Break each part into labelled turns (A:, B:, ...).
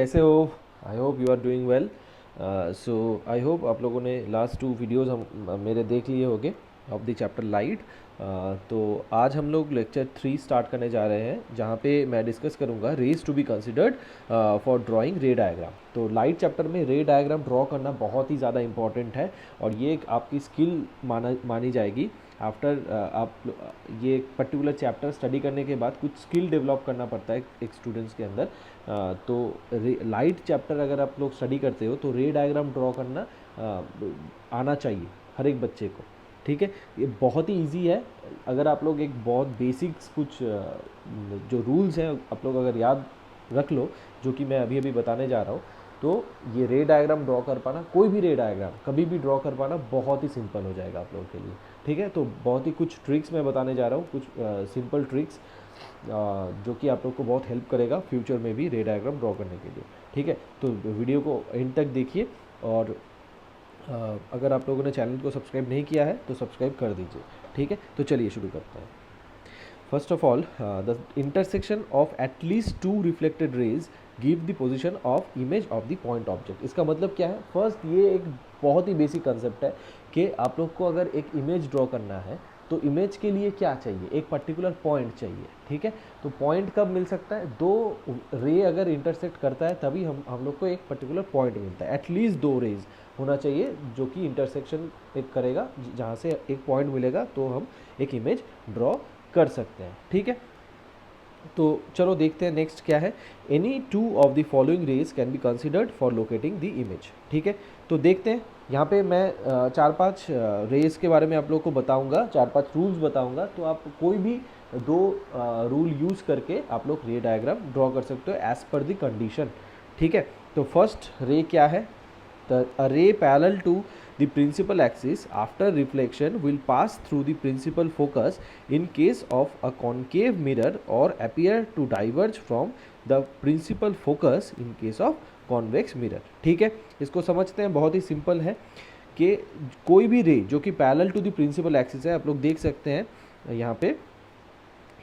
A: कैसे हो? I hope you are doing well. So I hope आप लोगों ने लास्ट 2 वीडियोज़ हम मेरे देख लिए होंगे ऑफ द चैप्टर लाइट। तो आज हम लोग लेक्चर 3 स्टार्ट करने जा रहे हैं, जहाँ पे मैं डिस्कस करूँगा rays to be considered for drawing ray diagram. तो लाइट चैप्टर में रे डायग्राम ड्रॉ करना बहुत ही ज़्यादा इंपॉर्टेंट है और ये एक आपकी स्किल मानी जाएगी। आफ्टर आप ये पर्टिकुलर चैप्टर स्टडी करने के बाद कुछ स्किल डेवलप करना पड़ता है एक स्टूडेंट्स के अंदर। तो लाइट चैप्टर अगर आप लोग स्टडी करते हो तो रे डायग्राम ड्रॉ करना आना चाहिए हर एक बच्चे को। ठीक है, ये बहुत ही इजी है। अगर आप लोग एक बहुत बेसिक्स कुछ जो रूल्स हैं आप लोग अगर याद रख लो, जो कि मैं अभी अभी बताने जा रहा हूँ, तो ये रे डायग्राम ड्रॉ कर पाना, कोई भी रे डायग्राम कभी भी ड्रॉ कर पाना बहुत ही सिंपल हो जाएगा आप लोगों के लिए। ठीक है, तो बहुत ही कुछ ट्रिक्स मैं बताने जा रहा हूँ, कुछ सिंपल ट्रिक्स जो कि आप लोग को बहुत हेल्प करेगा फ्यूचर में भी रे डायग्राम ड्रॉ करने के लिए। ठीक है, तो वीडियो को एंड तक देखिए और अगर आप लोगों ने चैनल को सब्सक्राइब नहीं किया है तो सब्सक्राइब कर दीजिए। ठीक है, तो चलिए शुरू करते हैं। First of all, the intersection of at least 2 reflected raise give the position of image of the point object. इसका मतलब क्या है? फर्स्ट, ये एक बहुत ही बेसिक कंसेप्ट है कि आप लोग को अगर एक इमेज ड्रॉ करना है तो इमेज के लिए क्या चाहिए? एक पर्टिकुलर पॉइंट चाहिए। ठीक है, तो पॉइंट कब मिल सकता है? 2 रे अगर इंटरसेक्ट करता है तभी हम लोग को एक पर्टिकुलर पॉइंट मिलता है। एटलीस्ट 2 रेज होना चाहिए जो कि इंटरसेक्शन एक करेगा, जहाँ से एक पॉइंट मिलेगा तो हम एक इमेज ड्रॉ कर सकते हैं। ठीक है, तो चलो देखते हैं नेक्स्ट क्या है। Any 2 of the following raise can be considered for locating the image. ठीक है, तो देखते हैं। यहाँ पे मैं 4-5 रेज के बारे में आप लोग को बताऊंगा, 4-5 रूल्स बताऊंगा, तो आप कोई भी 2 रूल यूज़ करके आप लोग रे डायग्राम ड्रॉ कर सकते हो एज पर द कंडीशन। ठीक है, तो फर्स्ट रे क्या है? A ray parallel to the principal axis after reflection will pass through the principal focus in case of a concave mirror or appear to diverge from the principal focus in case of convex mirror। ठीक है, इसको समझते हैं। बहुत ही simple है कि कोई भी रे जो कि parallel to the principal axis है, आप लोग देख सकते हैं यहाँ पे।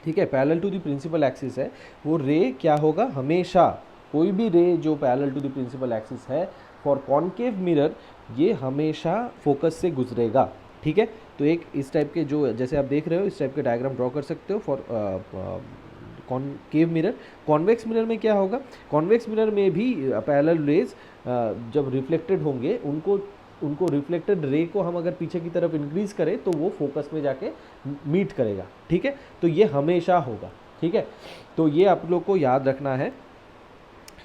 A: ठीक है, parallel to the principal axis है, वो रे क्या होगा? हमेशा कोई भी रे जो parallel to the principal axis है फॉर कॉनकेव मिरर, ये हमेशा फोकस से गुजरेगा। ठीक है, तो एक इस टाइप के जो जैसे आप देख रहे हो इस टाइप के डायग्राम ड्रॉ कर सकते हो for concave mirror. Convex mirror में क्या होगा? कॉन्वेक्स मिरर में भी पैरेलल रेज जब रिफ्लेक्टेड होंगे, उनको रिफ्लेक्टेड रे को हम अगर पीछे की तरफ इंक्रीज करें तो वो फोकस में जाके मीट करेगा। ठीक है, तो ये हमेशा होगा। ठीक है, तो ये आप लोग को याद रखना है।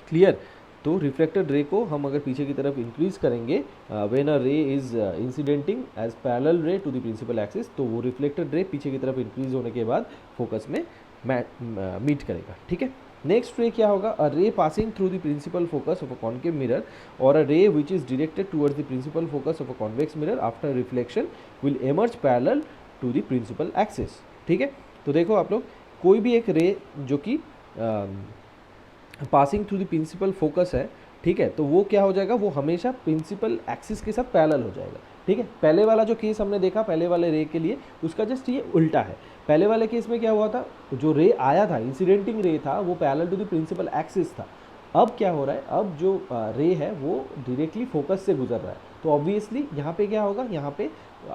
A: क्लियर? तो रिफ्लेक्टेड रे को हम अगर पीछे की तरफ इंक्रीज करेंगे व्हेन अ रे इज इंसिडेंटिंग एज पैरेलल रे टू द प्रिंसिपल एक्सिस, तो वो रिफ्लेक्टेड रे पीछे की तरफ इंक्रीज होने के बाद फोकस में मीट करेगा। ठीक है, नेक्स्ट रे क्या होगा? A ray passing through the principal focus of a concave mirror और a ray which is directed towards the principal focus of a convex mirror after reflection will emerge parallel to the principal axis. ठीक है, तो देखो आप लोग, कोई भी एक रे जो कि passing through the principal focus है, ठीक है, तो वो क्या हो जाएगा? वो हमेशा प्रिंसिपल एक्सिस के साथ पैरेलल हो जाएगा। ठीक है, पहले वाला जो केस हमने देखा पहले वाले रे के लिए, उसका जस्ट ये उल्टा है। पहले वाले केस में क्या हुआ था? जो रे आया था, इंसिडेंटिंग रे था, वो parallel to the principal axis था। अब क्या हो रहा है? अब जो रे है वो डायरेक्टली फोकस से गुजर रहा है, तो ऑब्वियसली यहाँ पे क्या होगा? यहाँ पे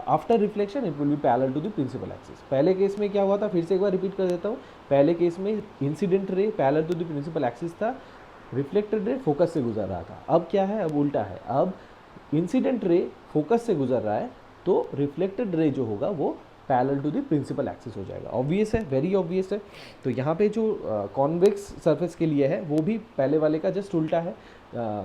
A: after reflection it will be parallel to the principal axis. पहले केस में क्या हुआ था? फिर से एक बार रिपीट कर देता हूँ। पहले केस में incident ray parallel to the principal axis था, रिफ्लेक्टेड रे फोकस से गुजर रहा था। अब क्या है? अब उल्टा है। अब इंसिडेंट रे फोकस से गुजर रहा है, तो रिफ्लेक्टेड रे जो होगा वो parallel to the principal axis हो जाएगा। ऑब्वियस है, वेरी ऑब्वियस है। तो यहाँ पे जो कॉन्वेक्स सरफेस के लिए है वो भी पहले वाले का जस्ट उल्टा है।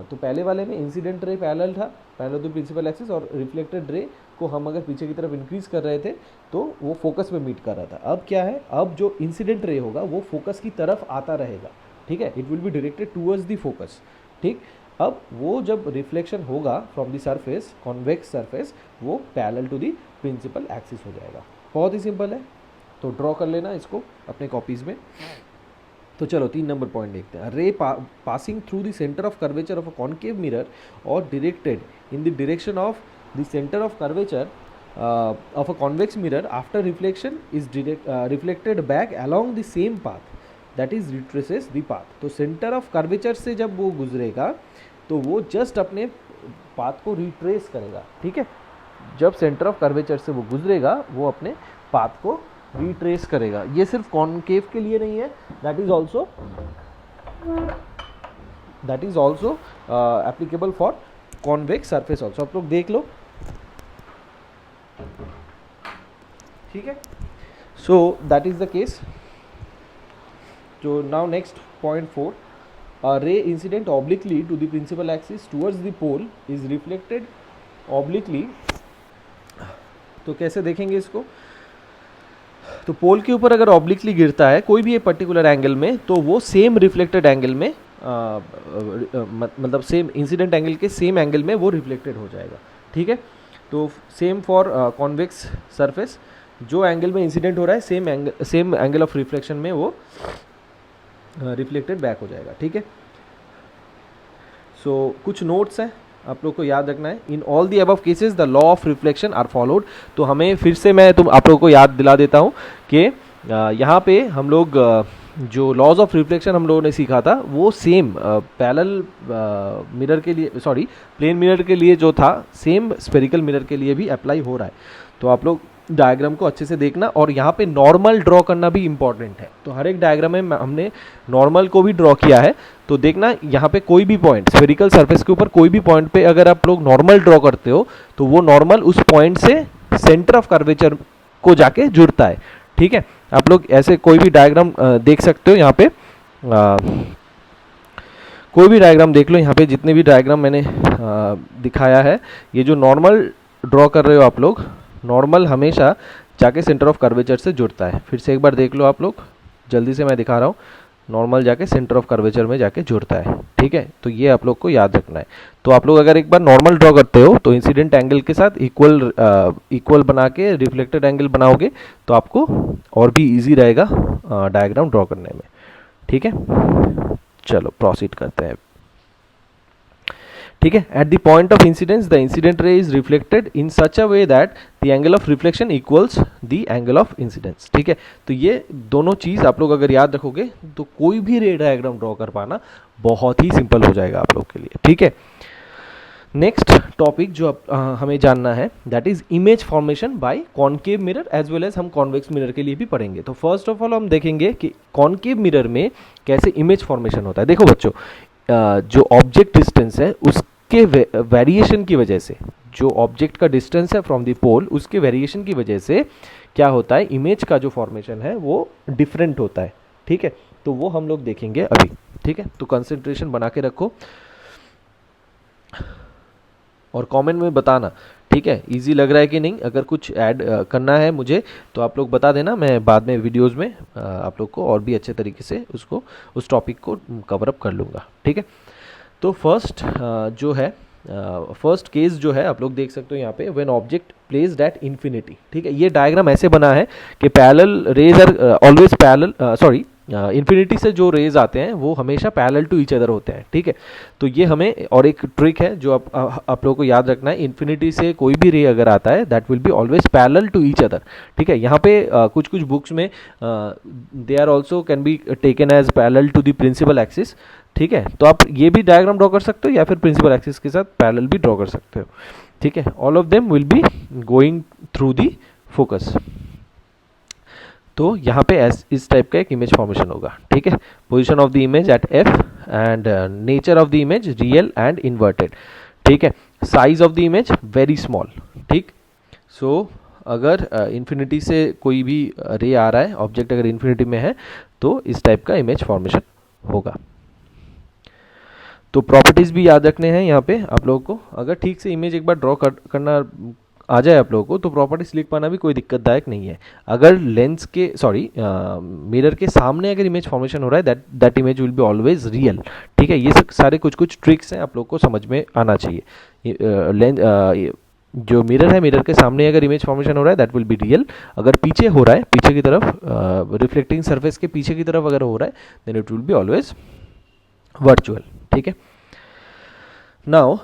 A: तो पहले वाले में इंसिडेंट रे पैरेलल था, पैरेलल टू प्रिंसिपल एक्सिस, और रिफ्लेक्टेड रे को हम अगर पीछे की तरफ इंक्रीज कर रहे थे तो वो फोकस में मीट कर रहा था। अब क्या है? अब जो इंसिडेंट रे होगा वो फोकस की तरफ आता रहेगा। ठीक है, it will be directed towards the focus. ठीक, अब वो जब रिफ्लेक्शन होगा from the surface, convex surface, वो parallel to the principal axis हो जाएगा। बहुत ही सिंपल है, तो ड्रॉ कर लेना इसको अपने कॉपीज़ में। तो चलो 3 नंबर पॉइंट देखते हैं। Ray passing through the centre of curvature of a concave mirror और directed in the direction of the centre of curvature of a convex mirror after reflection is reflected back along the same path that is retraces the path. तो centre of curvature से जब वो गुजरेगा तो वो just अपने path को retrace करेगा, ठीक है। जब सेंटर ऑफ कर्वेचर से वो गुजरेगा वो अपने पाथ को रिट्रेस करेगा। ये सिर्फ कॉनकेव के लिए नहीं है, that is also applicable for convex surface also. आप लोग देख लो, ठीक है। So that is the case. So now next point 4, a ray incident obliquely to the principal axis towards the pole is reflected obliquely। तो कैसे देखेंगे इसको? तो पोल के ऊपर अगर ऑब्लिकली गिरता है कोई भी एक पर्टिकुलर एंगल में, तो वो सेम रिफ्लेक्टेड एंगल में मतलब सेम इंसिडेंट एंगल के सेम एंगल में वो रिफ्लेक्टेड हो जाएगा, ठीक है। तो सेम फॉर कॉन्वेक्स सरफेस, जो एंगल में इंसिडेंट हो रहा है सेम एंगल ऑफ रिफ्लेक्शन में वो रिफ्लेक्टेड बैक हो जाएगा, ठीक है। सो कुछ नोट्स हैं आप लोग को याद रखना है। In all the above cases the law of reflection are followed. तो हमें फिर से मैं आप लोगों को याद दिला देता हूँ कि यहाँ पे हम लोग जो लॉज ऑफ रिफ्लेक्शन हम लोगों ने सीखा था वो सेम पैरेलल मिरर के लिए, सॉरी प्लेन मिरर के लिए जो था, सेम स्फेरिकल मिरर के लिए भी अप्लाई हो रहा है। तो आप लोग डायग्राम को अच्छे से देखना, और यहाँ पे नॉर्मल ड्रॉ करना भी इम्पॉर्टेंट है। तो हर एक डायग्राम में हमने नॉर्मल को भी ड्रॉ किया है। तो देखना यहाँ पे कोई भी पॉइंट स्फेरिकल सरफेस के ऊपर कोई भी पॉइंट पे अगर आप लोग नॉर्मल ड्रॉ करते हो तो वो नॉर्मल उस पॉइंट से सेंटर ऑफ कर्वेचर को जाके जुड़ता है, ठीक है। आप लोग ऐसे कोई भी डायग्राम देख सकते हो। यहाँ पे कोई भी डायग्राम देख लो, यहाँ पे जितने भी डायग्राम मैंने दिखाया है, ये जो नॉर्मल ड्रॉ कर रहे हो आप लोग, नॉर्मल हमेशा जाके सेंटर ऑफ कर्वेचर से जुड़ता है। फिर से एक बार देख लो आप लोग, जल्दी से मैं दिखा रहा हूँ, नॉर्मल जाके सेंटर ऑफ कर्वेचर में जाके जुड़ता है, ठीक है। तो ये आप लोग को याद रखना है। तो आप लोग अगर एक बार नॉर्मल ड्रॉ करते हो तो इंसिडेंट एंगल के साथ इक्वल बना के रिफ्लेक्टेड एंगल बनाओगे तो आपको और भी ईजी रहेगा डायग्राम ड्रॉ करने में, ठीक है। चलो प्रोसीड करते हैं, ठीक है। At the point of incidence the incident ray is reflected in such a way that the angle of reflection equals the angle of incidence, ठीक है। तो ये दोनों चीज़ आप लोग अगर याद रखोगे तो कोई भी रे डायग्राम ड्रॉ कर पाना बहुत ही सिंपल हो जाएगा आप लोग के लिए, ठीक है। नेक्स्ट टॉपिक जो हमें जानना है that is image formation by concave mirror as well as हम कॉन्वेक्स मिरर के लिए भी पढ़ेंगे। तो फर्स्ट ऑफ ऑल हम देखेंगे कि कॉनकेव मिरर में कैसे इमेज फॉर्मेशन होता है। देखो बच्चों, जो ऑब्जेक्ट डिस्टेंस है उसके वेरिएशन की वजह से, जो ऑब्जेक्ट का डिस्टेंस है फ्रॉम द पोल उसके वेरिएशन की वजह से क्या होता है, इमेज का जो फॉर्मेशन है वो डिफरेंट होता है, ठीक है। तो वो हम लोग देखेंगे अभी, ठीक है। तो कंसंट्रेशन बना के रखो और कमेंट में बताना, ठीक है, इजी लग रहा है कि नहीं। अगर कुछ ऐड करना है मुझे तो आप लोग बता देना, मैं बाद में वीडियोस में आप लोग को और भी अच्छे तरीके से उस टॉपिक को कवर अप कर लूँगा, ठीक है। तो फर्स्ट जो है फर्स्ट केस जो है आप लोग देख सकते हो यहाँ पे, when object placed at infinity, ठीक है। ये डायग्राम ऐसे बना है कि parallel rays are always parallel, sorry infinity से जो रेज आते हैं वो हमेशा पैरेलल टू ईच अदर होते हैं, ठीक है। तो ये हमें, और एक ट्रिक है जो आप लोगों को याद रखना है, इन्फिनिटी से कोई भी रे अगर आता है that will be always parallel to each other, ठीक है। यहाँ पे कुछ कुछ बुक्स में they are also can be taken as parallel to the principal axis, ठीक है। तो आप ये भी डायग्राम ड्रॉ कर सकते हो या फिर प्रिंसिपल एक्सिस के साथ पैरेलल भी ड्रॉ कर सकते हो, ठीक है। All of them will be going through the focus. तो यहाँ पे इस टाइप का एक इमेज फॉर्मेशन होगा, ठीक है। Position of the image at F and nature of the image real and inverted, ठीक है। Size of the image very small, ठीक। सो अगर इन्फिनिटी से कोई भी रे आ रहा है, ऑब्जेक्ट अगर इन्फिनिटी में है तो इस टाइप का इमेज फॉर्मेशन होगा। तो प्रॉपर्टीज़ भी याद रखने हैं यहाँ पे आप लोगों को। अगर ठीक से इमेज एक बार ड्रॉ करना आ जाए आप लोगों को तो प्रॉपर्टीज लिख पाना भी कोई दिक्कतदायक नहीं है। अगर लेंस के मिरर के सामने अगर इमेज फॉर्मेशन हो रहा है that image will be always real, ठीक है। ये सारे कुछ ट्रिक्स हैं आप लोग को समझ में आना चाहिए। जो मिरर है, मिरर के सामने अगर इमेज फॉर्मेशन हो रहा है दैट विल बी रियल। अगर पीछे हो रहा है, पीछे की तरफ रिफ्लेक्टिंग सरफेस के पीछे की तरफ अगर हो रहा है then it will be always virtual, ठीक है। Now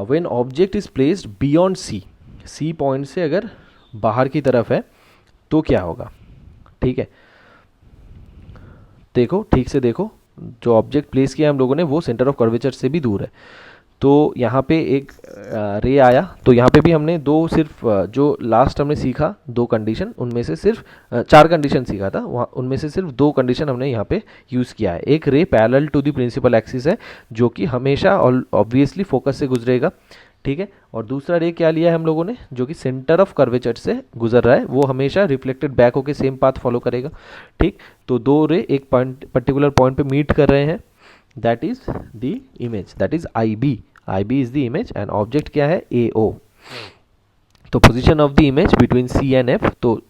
A: when object is placed beyond C point से अगर बाहर की तरफ है तो क्या होगा, ठीक है। देखो ठीक से देखो, जो ऑब्जेक्ट प्लेस किया हम लोगों ने वो सेंटर ऑफ कर्वेचर से भी दूर है। तो यहाँ पे एक रे आया, तो यहाँ पे भी हमने दो सिर्फ जो लास्ट हमने सीखा दो कंडीशन, उनमें से सिर्फ चार कंडीशन सीखा था, वहाँ उनमें से सिर्फ दो कंडीशन हमने यहाँ पे यूज़ किया है। एक ray parallel to the principal axis है, जो कि हमेशा ऑब्वियसली फोकस से गुजरेगा, ठीक है। और दूसरा रे क्या लिया है हम लोगों ने, जो कि सेंटर ऑफ कर्वेचर से गुजर रहा है, वो हमेशा रिफ्लेक्टेड बैक होकर सेम पाथ फॉलो करेगा, ठीक। तो दो रे एक पॉइंट पर्टिकुलर पॉइंट पे मीट कर रहे हैं, that is the image, that is IB is the image and object क्या है AO। तो position of the image between C and F, तो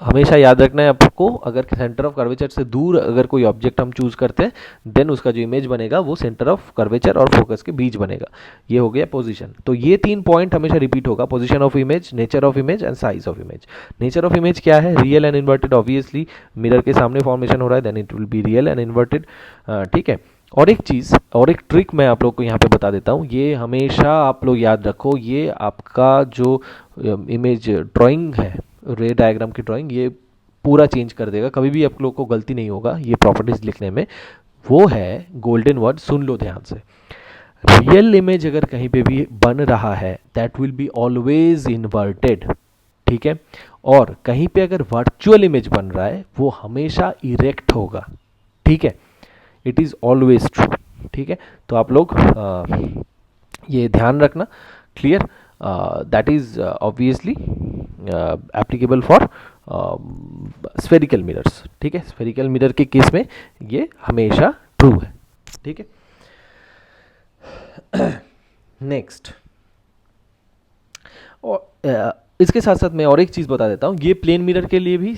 A: हमेशा याद रखना है आपको, अगर सेंटर ऑफ कर्वेचर से दूर अगर कोई ऑब्जेक्ट हम चूज करते हैं, देन उसका जो इमेज बनेगा वो सेंटर ऑफ कर्वेचर और फोकस के बीच बनेगा। ये हो गया पोजीशन। तो ये तीन पॉइंट हमेशा रिपीट होगा, position of image, nature of image and size of image. Nature of image क्या है, real and inverted, obviously mirror के सामने फॉर्मेशन हो रहा है, then it will be real and inverted, ठीक है। और एक चीज़ और एक ट्रिक मैं आप लोग को यहाँ पे बता देता हूँ, ये हमेशा आप लोग याद रखो, ये आपका जो इमेज ड्राइंग है, रे डायग्राम की ड्राइंग, ये पूरा चेंज कर देगा, कभी भी आप लोग को गलती नहीं होगा ये प्रॉपर्टीज लिखने में। वो है गोल्डन वर्ड, सुन लो ध्यान से। रियल इमेज अगर कहीं पे भी बन रहा है, that will be always inverted, ठीक है। और कहीं पे अगर वर्चुअल इमेज बन रहा है, वो हमेशा इरेक्ट होगा, ठीक है। इट इज़ ऑलवेज ट्रू, ठीक है। तो आप लोग ये ध्यान रखना, clear. That is obviously applicable for spherical mirrors, ठीक है। स्फेरिकल मिरर के केस में ये हमेशा ट्रू है, ठीक है। नेक्स्ट, और इसके साथ साथ मैं और एक चीज़ बता देता हूँ, ये प्लेन मिरर के लिए भी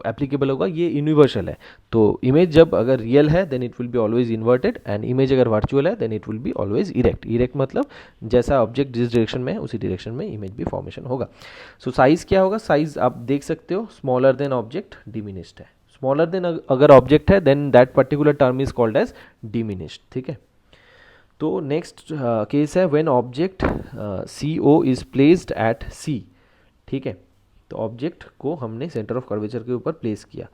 A: एप्लीकेबल होगा, ये यूनिवर्सल है। तो इमेज जब अगर रियल है then it will be always inverted, and image अगर वर्चुअल है then it will be always erect. Erect मतलब जैसा ऑब्जेक्ट जिस डायरेक्शन में है उसी डायरेक्शन में इमेज भी फॉर्मेशन होगा। सो साइज क्या होगा, साइज आप देख सकते हो, स्मॉलर देन ऑब्जेक्ट डिमिनिश्ड है। स्मॉलर देन अगर ऑब्जेक्ट है then that particular term is called as diminished, ठीक है। तो नेक्स्ट केस है when object CO is placed at C, ठीक है। तो ऑब्जेक्ट को हमने सेंटर ऑफ कर्वेचर के ऊपर प्लेस किया,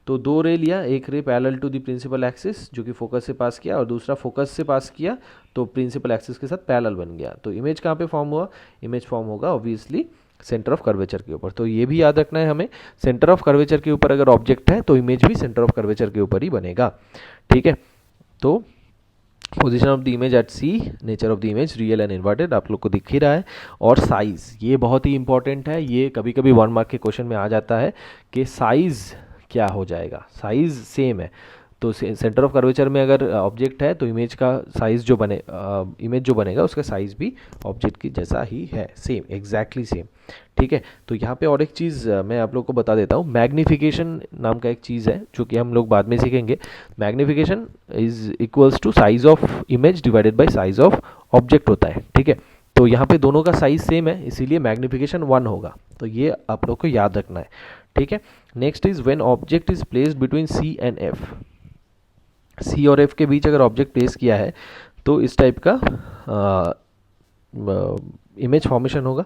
A: तो दो रे लिया, एक ray parallel to the principal axis जो कि फोकस से पास किया, और दूसरा फोकस से पास किया तो प्रिंसिपल एक्सिस के साथ पैरेलल बन गया। तो इमेज कहाँ पे फॉर्म हुआ, इमेज फॉर्म होगा ऑब्वियसली सेंटर ऑफ कर्वेचर के ऊपर। तो ये भी याद रखना है हमें, सेंटर ऑफ कर्वेचर के ऊपर अगर ऑब्जेक्ट है तो इमेज भी सेंटर ऑफ कर्वेचर के ऊपर ही बनेगा, ठीक है। तो position of the image at C, nature of the image real and inverted, आप लोग को दिख ही रहा है। और साइज, ये बहुत ही इंपॉर्टेंट है, ये कभी कभी 1 मार्क के क्वेश्चन में आ जाता है कि साइज क्या हो जाएगा। साइज सेम है, तो सेंटर ऑफ कर्वेचर में अगर ऑब्जेक्ट है तो इमेज का साइज जो बने इमेज जो बनेगा उसका साइज भी ऑब्जेक्ट की जैसा ही है, सेम, एग्जैक्टली सेम, ठीक है। तो यहाँ पे और एक चीज़ मैं आप लोग को बता देता हूँ, मैग्निफिकेशन नाम का एक चीज़ है जो कि हम लोग बाद में सीखेंगे। Magnification is equals to size of image divided by size of object होता है, ठीक है। तो यहाँ पे दोनों का साइज सेम है, इसीलिए मैग्निफिकेशन 1 होगा, तो ये आप लोग को याद रखना है, ठीक है। Next is when object is placed between C and F, C और F के बीच अगर ऑब्जेक्ट प्लेस किया है तो इस टाइप का इमेज फॉर्मेशन होगा,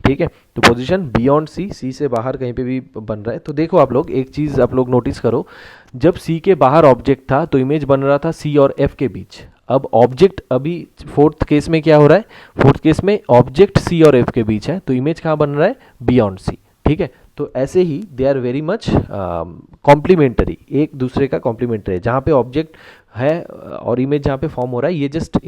A: ठीक है। तो पोजीशन बियॉन्ड C से बाहर कहीं पे भी बन रहा है। तो देखो आप लोग एक चीज़ आप लोग नोटिस करो, जब C के बाहर ऑब्जेक्ट था तो इमेज बन रहा था C और F के बीच। अब ऑब्जेक्ट अभी फोर्थ केस में क्या हो रहा है, फोर्थ केस में ऑब्जेक्ट C और F के बीच है, तो इमेज कहाँ बन रहा है, बियॉन्ड C, ठीक है। तो ऐसे ही they are very much complementary, एक दूसरे का कॉम्प्लीमेंटरी है। जहाँ पे ऑब्जेक्ट है और इमेज जहाँ पे फॉर्म हो रहा है ये जस्ट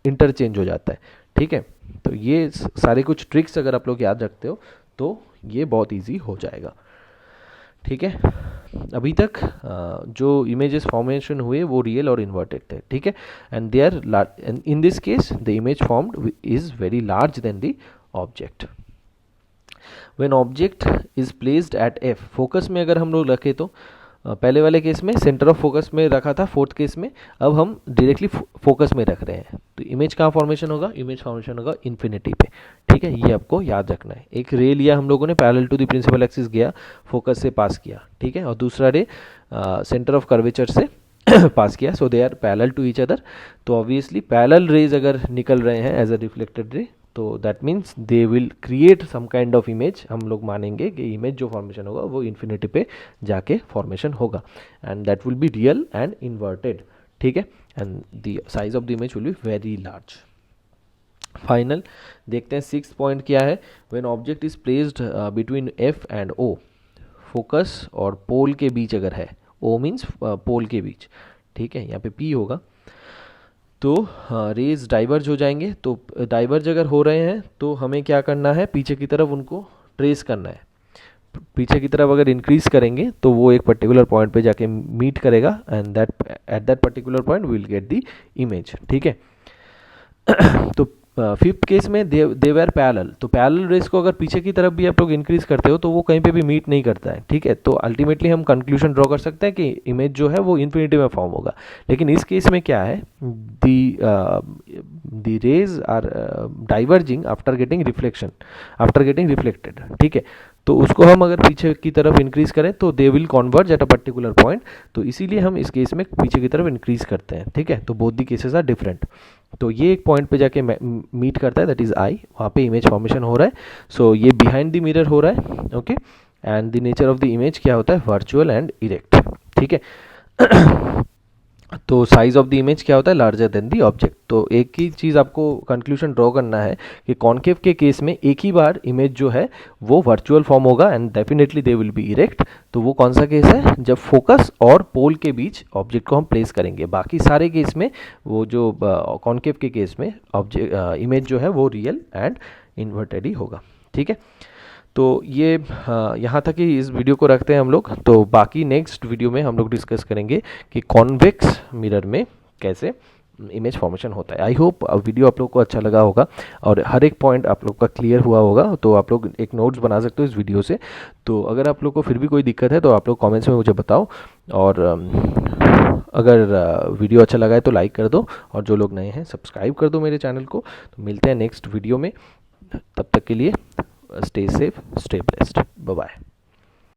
A: इंटरचेंज हो जाता है, ठीक है। तो ये सारे कुछ ट्रिक्स अगर आप लोग याद रखते हो तो ये बहुत इजी हो जाएगा, ठीक है। अभी तक जो इमेजेस फॉर्मेशन हुए वो रियल और इन्वर्टेड थे, ठीक है। And they are in this case the image formed is very large than the object. When object is placed at F, focus में अगर हम लोग रखें तो पहले वाले केस में सेंटर ऑफ फोकस में रखा था, फोर्थ केस में अब हम डायरेक्टली फोकस में रख रहे हैं, तो इमेज कहाँ फॉर्मेशन होगा, इमेज फॉर्मेशन होगा इन्फिनिटी पे, ठीक है। ये आपको याद रखना है। एक रे लिया हम लोगों ने, parallel to the principal axis गया, फोकस से पास किया, ठीक है। और दूसरा रे सेंटर ऑफ कर्वेचर से पास किया, so they are parallel to each other. तो ऑब्वियसली पैरेलल रेज अगर निकल रहे हैं एज अ रिफ्लेक्टेड रे तो that means they will create some kind of image, हम लोग मानेंगे कि इमेज जो फॉर्मेशन होगा वो इन्फिनिटी पे जाके फॉर्मेशन होगा, and that will be real and inverted, ठीक है, and the size of the image will be very large. Final देखते हैं 6 पॉइंट क्या है। When object is placed between F and O, focus और पोल के बीच अगर है, ओ मीन्स पोल के बीच, ठीक है, यहाँ पे पी होगा, तो रेज डाइवर्ज हो जाएंगे। तो डाइवर्ज अगर हो रहे हैं तो हमें क्या करना है, पीछे की तरफ उनको ट्रेस करना है। पीछे की तरफ अगर इंक्रीज करेंगे तो वो एक पर्टिकुलर पॉइंट पे जाके मीट करेगा, and that at that particular point will get the image, ठीक है। तो फिफ्थ केस में दे वेर पैरेलल, तो पैरेलल रेस को अगर पीछे की तरफ भी आप लोग इंक्रीज करते हो तो वो कहीं पे भी मीट नहीं करता है, ठीक है। तो अल्टीमेटली हम कंक्लूजन ड्रॉ कर सकते हैं कि इमेज जो है वो इन्फिनिटी में फॉर्म होगा। लेकिन इस केस में क्या है, the rays are diverging after getting reflection, after getting reflected, ठीक है। तो उसको हम अगर पीछे की तरफ इंक्रीज करें तो they will converge at a particular point, तो इसीलिए हम इस केस में पीछे की तरफ इंक्रीज करते हैं, ठीक है। तो both the cases are different. तो ये एक पॉइंट पे जाके मीट करता है, दैट इज आई, वहाँ पे इमेज फॉर्मेशन हो रहा है। सो ये बिहाइंड द मिरर हो रहा है, okay, and the nature of the image क्या होता है, वर्चुअल एंड इरेक्ट, ठीक है। तो साइज ऑफ द इमेज क्या होता है, लार्जर देन द ऑब्जेक्ट। तो एक ही चीज़ आपको कंक्लूजन ड्रॉ करना है कि कॉन्केव के केस में एक ही बार इमेज जो है वो वर्चुअल फॉर्म होगा and definitely they will be erect. तो वो कौन सा केस है, जब फोकस और पोल के बीच ऑब्जेक्ट को हम प्लेस करेंगे। बाकी सारे केस में, वो जो कॉन्केव के केस में ऑब्जेक्ट इमेज जो है वो रियल एंड इन्वर्टेड ही होगा, ठीक है। तो ये यहाँ तक ही इस वीडियो को रखते हैं हम लोग। तो बाकी नेक्स्ट वीडियो में हम लोग डिस्कस करेंगे कि कॉन्वेक्स मिरर में कैसे इमेज फॉर्मेशन होता है। आई होप वीडियो आप लोग को अच्छा लगा होगा और हर एक पॉइंट आप लोग का क्लियर हुआ होगा। तो आप लोग एक नोट्स बना सकते हो इस वीडियो से। तो अगर आप लोग को फिर भी कोई दिक्कत है तो आप लोग कमेंट्स में मुझे बताओ, और अगर वीडियो अच्छा लगा है तो लाइक कर दो, और जो लोग नए हैं सब्सक्राइब कर दो मेरे चैनल को। तो मिलते हैं नेक्स्ट वीडियो में, तब तक के लिए stay safe, stay blessed, bye bye।